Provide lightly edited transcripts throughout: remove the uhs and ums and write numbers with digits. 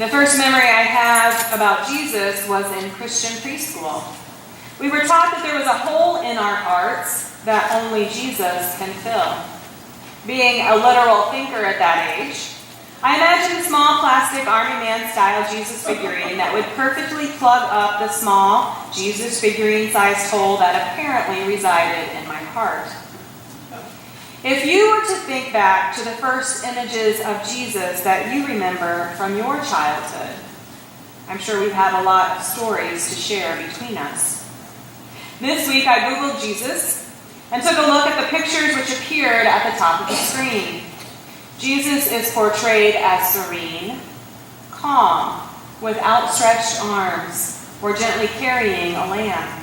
The first memory I have about Jesus was in Christian preschool. We were taught that there was a hole in our hearts that only Jesus can fill. Being a literal thinker at that age, I imagined a small plastic Army Man-style Jesus figurine that would perfectly plug up the small Jesus figurine-sized hole that apparently resided in my heart. If you were to think back to the first images of Jesus that you remember from your childhood, I'm sure we have a lot of stories to share between us. This week I Googled Jesus and took a look at the pictures which appeared at the top of the screen. Jesus is portrayed as serene, calm, with outstretched arms, or gently carrying a lamb.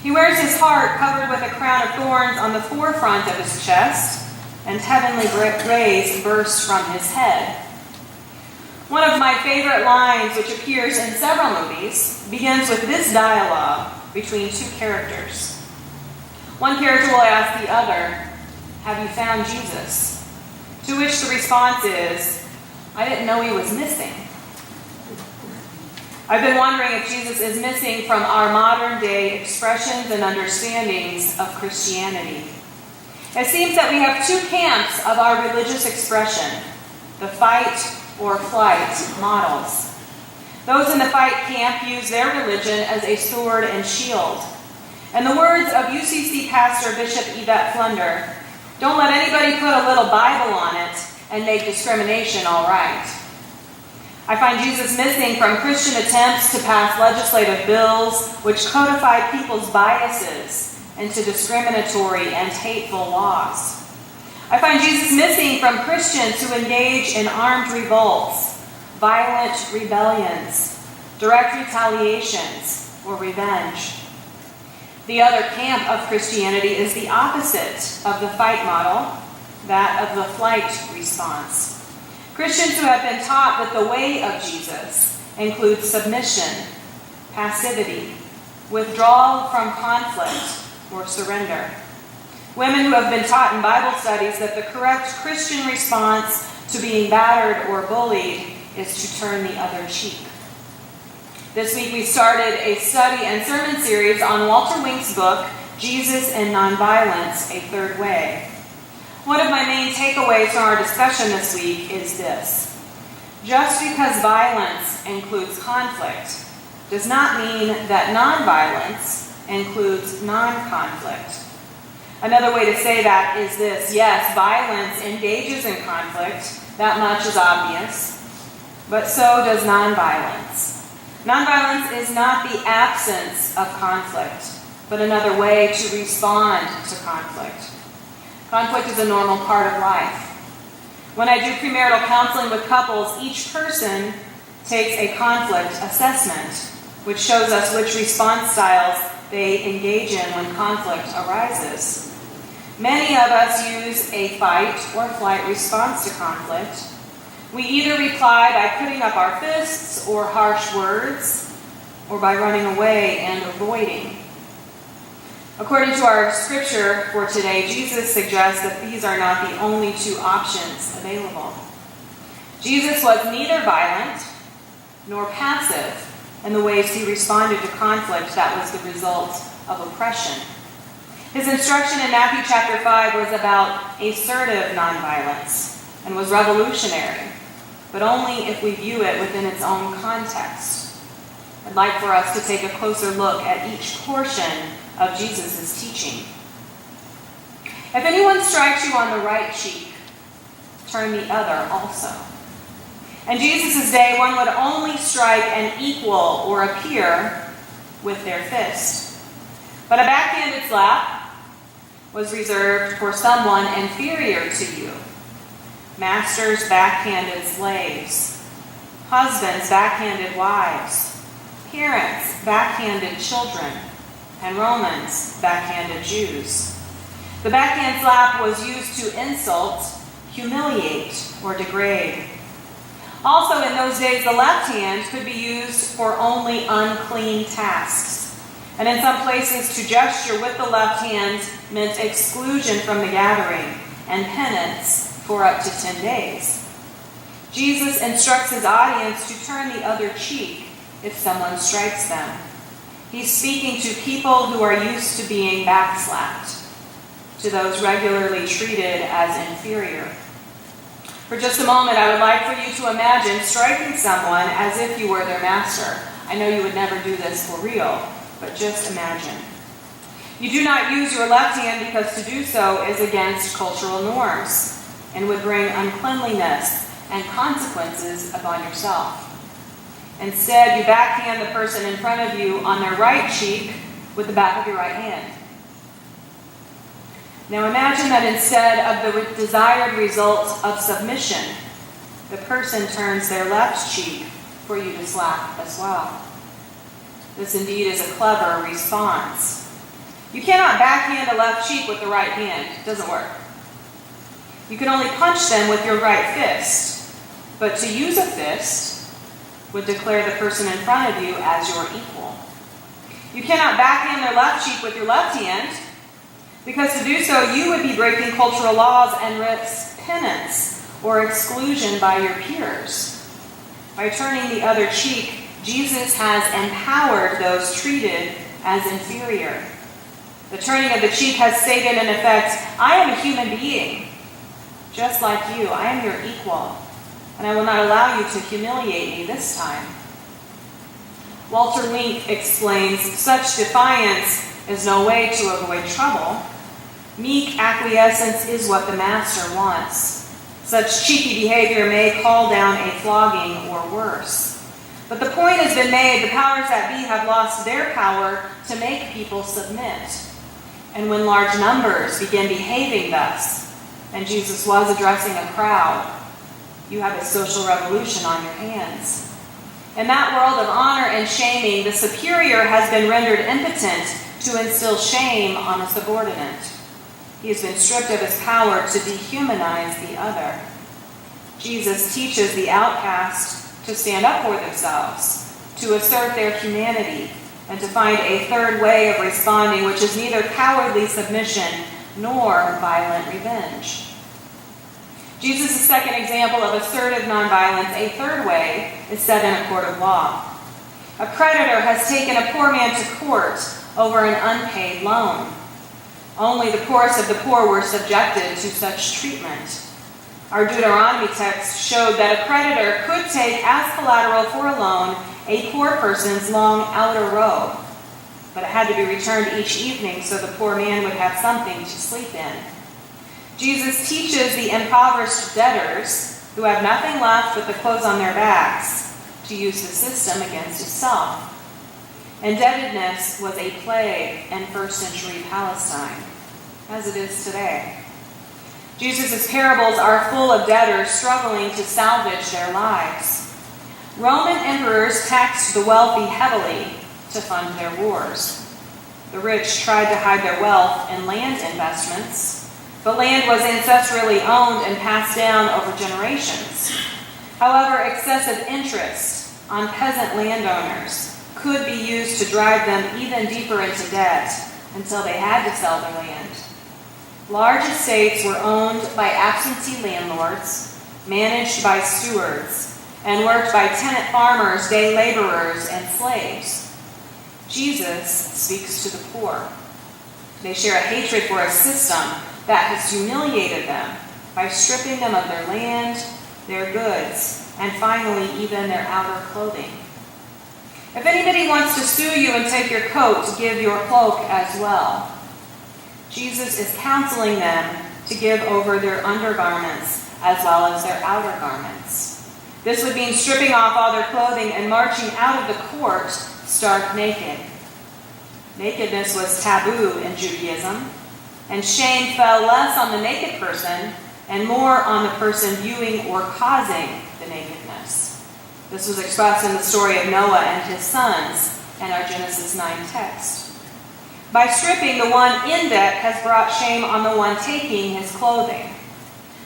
He wears his heart covered with a crown of thorns on the forefront of his chest, and heavenly rays burst from his head. One of my favorite lines, which appears in several movies, begins with this dialogue between two characters. One character will ask the other, "Have you found Jesus?" To which the response is, "I didn't know he was missing." I've been wondering if Jesus is missing from our modern day expressions and understandings of Christianity. It seems that we have two camps of our religious expression, the fight or flight models. Those in the fight camp use their religion as a sword and shield. In the words of UCC pastor Bishop Yvette Flunder, "Don't let anybody put a little Bible on it and make discrimination all right." I find Jesus missing from Christian attempts to pass legislative bills which codify people's biases into discriminatory and hateful laws. I find Jesus missing from Christians who engage in armed revolts, violent rebellions, direct retaliations, or revenge. The other camp of Christianity is the opposite of the fight model, that of the flight response. Christians who have been taught that the way of Jesus includes submission, passivity, withdrawal from conflict, or surrender. Women who have been taught in Bible studies that the correct Christian response to being battered or bullied is to turn the other cheek. This week we started a study and sermon series on Walter Wink's book, Jesus and Nonviolence, A Third Way. One of my main takeaways from our discussion this week is this: just because violence includes conflict does not mean that nonviolence includes non-conflict. Another way to say that is this: yes, violence engages in conflict, that much is obvious, but so does nonviolence. Nonviolence is not the absence of conflict, but another way to respond to conflict. Conflict is a normal part of life. When I do premarital counseling with couples, each person takes a conflict assessment, which shows us which response styles they engage in when conflict arises. Many of us use a fight or flight response to conflict. We either reply by putting up our fists or harsh words, or by running away and avoiding. According to our scripture for today, Jesus suggests that these are not the only two options available. Jesus was neither violent nor passive in the ways he responded to conflict that was the result of oppression. His instruction in Matthew chapter 5 was about assertive nonviolence and was revolutionary, but only if we view it within its own context. I'd like for us to take a closer look at each portion of Jesus' teaching. If anyone strikes you on the right cheek, turn the other also. In Jesus' day, one would only strike an equal or a peer with their fist. But a backhanded slap was reserved for someone inferior to you. Masters backhanded slaves, husbands backhanded wives, parents backhanded children, and Romans backhanded Jews. The backhand slap was used to insult, humiliate, or degrade. Also in those days, the left hand could be used for only unclean tasks. And in some places, to gesture with the left hand meant exclusion from the gathering and penance for up to 10 days. Jesus instructs his audience to turn the other cheek if someone strikes them. He's speaking to people who are used to being backslapped, to those regularly treated as inferior. For just a moment, I would like for you to imagine striking someone as if you were their master. I know you would never do this for real, but just imagine. You do not use your left hand because to do so is against cultural norms and would bring uncleanliness and consequences upon yourself. Instead, you backhand the person in front of you on their right cheek with the back of your right hand. Now imagine that instead of the desired result of submission, the person turns their left cheek for you to slap as well. This indeed is a clever response. You cannot backhand a left cheek with the right hand. It doesn't work. You can only punch them with your right fist. But to use a fist would declare the person in front of you as your equal. You cannot backhand their left cheek with your left hand, because to do so you would be breaking cultural laws and risk penance or exclusion by your peers. By turning the other cheek, Jesus has empowered those treated as inferior. The turning of the cheek has stated in effect, I am a human being, just like you. I am your equal, and I will not allow you to humiliate me this time. Walter Wink explains, such defiance is no way to avoid trouble. Meek acquiescence is what the master wants. Such cheeky behavior may call down a flogging or worse. But the point has been made, the powers that be have lost their power to make people submit. And when large numbers begin behaving thus, and Jesus was addressing a crowd, you have a social revolution on your hands. In that world of honor and shaming, the superior has been rendered impotent to instill shame on a subordinate. He has been stripped of his power to dehumanize the other. Jesus teaches the outcast to stand up for themselves, to assert their humanity, and to find a third way of responding, which is neither cowardly submission nor violent revenge. Jesus' second example of assertive nonviolence, a third way, is set in a court of law. A creditor has taken a poor man to court over an unpaid loan. Only the poorest of the poor were subjected to such treatment. Our Deuteronomy text showed that a creditor could take as collateral for a loan a poor person's long outer robe, but it had to be returned each evening so the poor man would have something to sleep in. Jesus teaches the impoverished debtors, who have nothing left but the clothes on their backs, to use the system against itself. Indebtedness was a plague in first century Palestine, as it is today. Jesus' parables are full of debtors struggling to salvage their lives. Roman emperors taxed the wealthy heavily to fund their wars. The rich tried to hide their wealth in land investments, but land was ancestrally owned and passed down over generations. However, excessive interest on peasant landowners could be used to drive them even deeper into debt until they had to sell their land. Large estates were owned by absentee landlords, managed by stewards, and worked by tenant farmers, day laborers, and slaves. Jesus speaks to the poor. They share a hatred for a system that has humiliated them by stripping them of their land, their goods, and finally even their outer clothing. If anybody wants to sue you and take your coat, give your cloak as well. Jesus is counseling them to give over their undergarments as well as their outer garments. This would mean stripping off all their clothing and marching out of the court stark naked. Nakedness was taboo in Judaism, and shame fell less on the naked person and more on the person viewing or causing the nakedness. This was expressed in the story of Noah and his sons in our Genesis 9 text. By stripping, the one in debt has brought shame on the one taking his clothing.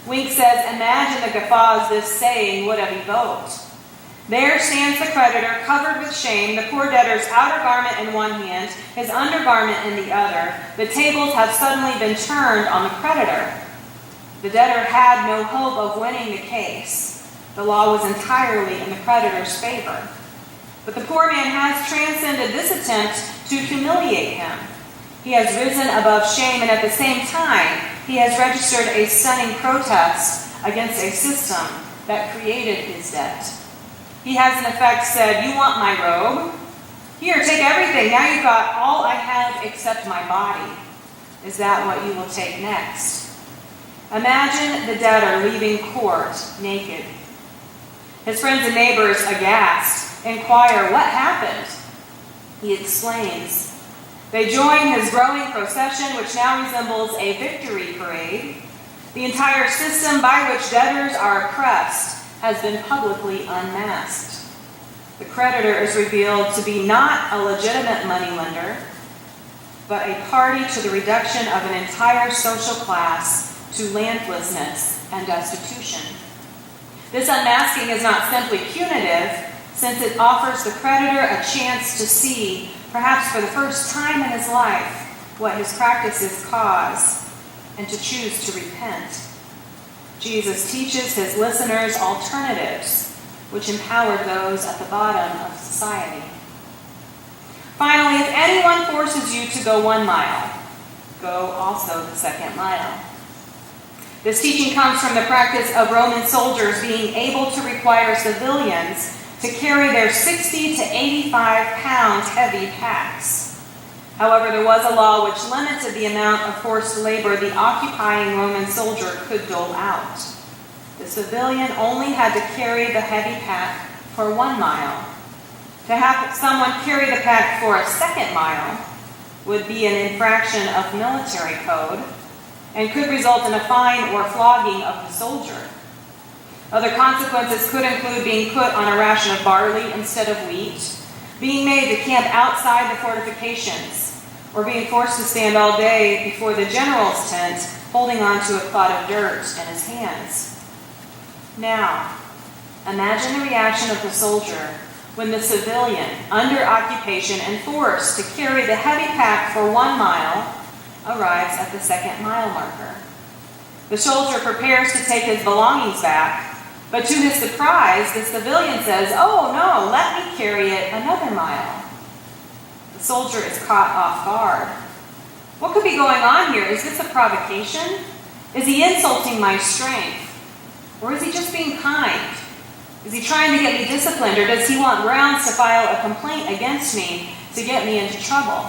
Wink says, imagine the guffaws this saying would have evoked. There stands the creditor covered with shame, the poor debtor's outer garment in one hand, his undergarment in the other. The tables have suddenly been turned on the creditor. The debtor had no hope of winning the case. The law was entirely in the creditor's favor. But the poor man has transcended this attempt to humiliate him. He has risen above shame, and at the same time, he has registered a stunning protest against a system that created his debt. He has in effect said, "You want my robe? Here, take everything. Now you've got all I have except my body. Is that what you will take next?" Imagine the debtor leaving court naked. His friends and neighbors, aghast, inquire what happened. He explains. They join his growing procession, which now resembles a victory parade. The entire system by which debtors are oppressed has been publicly unmasked. The creditor is revealed to be not a legitimate moneylender, but a party to the reduction of an entire social class to landlessness and destitution. This unmasking is not simply punitive, since it offers the creditor a chance to see, perhaps for the first time in his life, what his practices cause, and to choose to repent. Jesus teaches his listeners alternatives, which empowered those at the bottom of society. Finally, if anyone forces you to go 1 mile, go also the 2nd mile. This teaching comes from the practice of Roman soldiers being able to require civilians to carry their 60 to 85-pound heavy packs. However, there was a law which limited the amount of forced labor the occupying Roman soldier could dole out. The civilian only had to carry the heavy pack for 1 mile. To have someone carry the pack for a 2nd mile would be an infraction of military code and could result in a fine or flogging of the soldier. Other consequences could include being put on a ration of barley instead of wheat, being made to camp outside the fortifications, or being forced to stand all day before the general's tent holding on to a clod of dirt in his hands. Now, imagine the reaction of the soldier when the civilian, under occupation and forced to carry the heavy pack for 1 mile, arrives at the 2nd mile marker. The soldier prepares to take his belongings back, but to his surprise, the civilian says, "Oh no, let me carry it another mile." The soldier is caught off guard. What could be going on here? Is this a provocation? Is he insulting my strength? Or is he just being kind? Is he trying to get me disciplined, or does he want grounds to file a complaint against me to get me into trouble?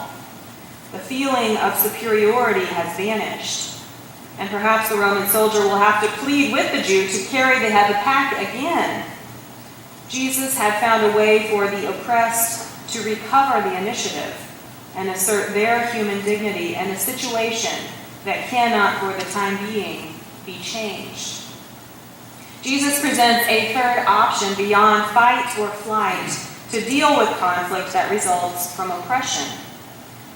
The feeling of superiority has vanished, and perhaps the Roman soldier will have to plead with the Jew to carry the heavy pack again. Jesus had found a way for the oppressed to recover the initiative and assert their human dignity in a situation that cannot, for the time being, be changed. Jesus presents a third option beyond fight or flight to deal with conflict that results from oppression.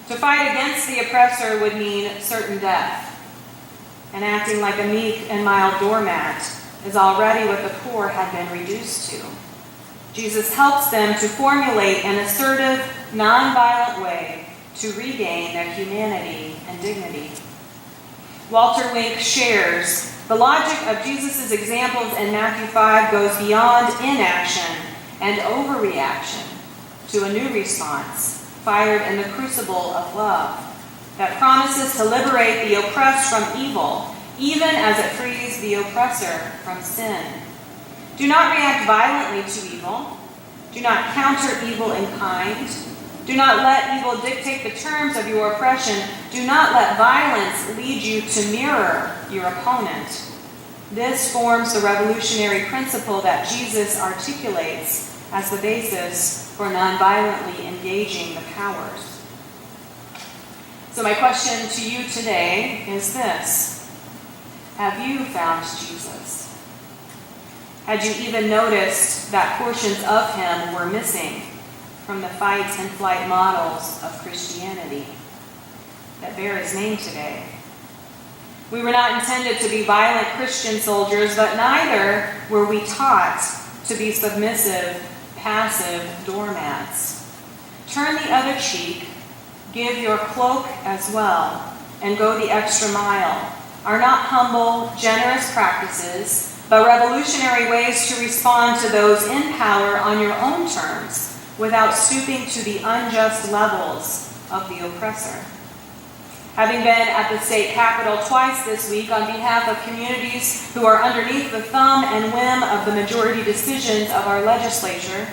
To fight against the oppressor would mean certain death, and acting like a meek and mild doormat is already what the poor had been reduced to. Jesus helps them to formulate an assertive, nonviolent way to regain their humanity and dignity. Walter Wink shares, the logic of Jesus' examples in Matthew 5 goes beyond inaction and overreaction to a new response, fired in the crucible of love, that promises to liberate the oppressed from evil, even as it frees the oppressor from sin. Do not react violently to evil. Do not counter evil in kind. Do not let evil dictate the terms of your oppression. Do not let violence lead you to mirror your opponent. This forms the revolutionary principle that Jesus articulates as the basis for nonviolently engaging the powers. So my question to you today is this: have you found Jesus? Had you even noticed that portions of him were missing from the fight and flight models of Christianity that bear his name today? We were not intended to be violent Christian soldiers, but neither were we taught to be submissive, passive doormats. Turn the other cheek, give your cloak as well, and go the extra mile are not humble, generous practices, but revolutionary ways to respond to those in power on your own terms without stooping to the unjust levels of the oppressor. Having been at the state capitol twice this week on behalf of communities who are underneath the thumb and whim of the majority decisions of our legislature,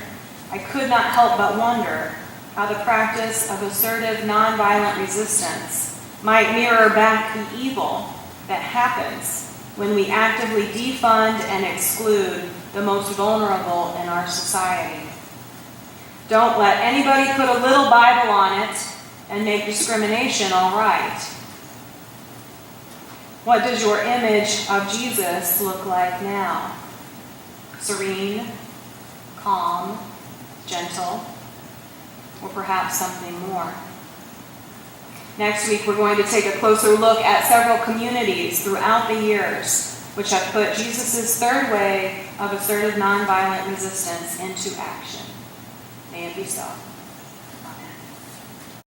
I could not help but wonder how the practice of assertive nonviolent resistance might mirror back the evil that happens when we actively defund and exclude the most vulnerable in our society. Don't let anybody put a little Bible on it and make discrimination all right. What does your image of Jesus look like now? Serene, calm, gentle, or perhaps something more? Next week, we're going to take a closer look at several communities throughout the years which have put Jesus' third way of assertive nonviolent resistance into action. May it be so.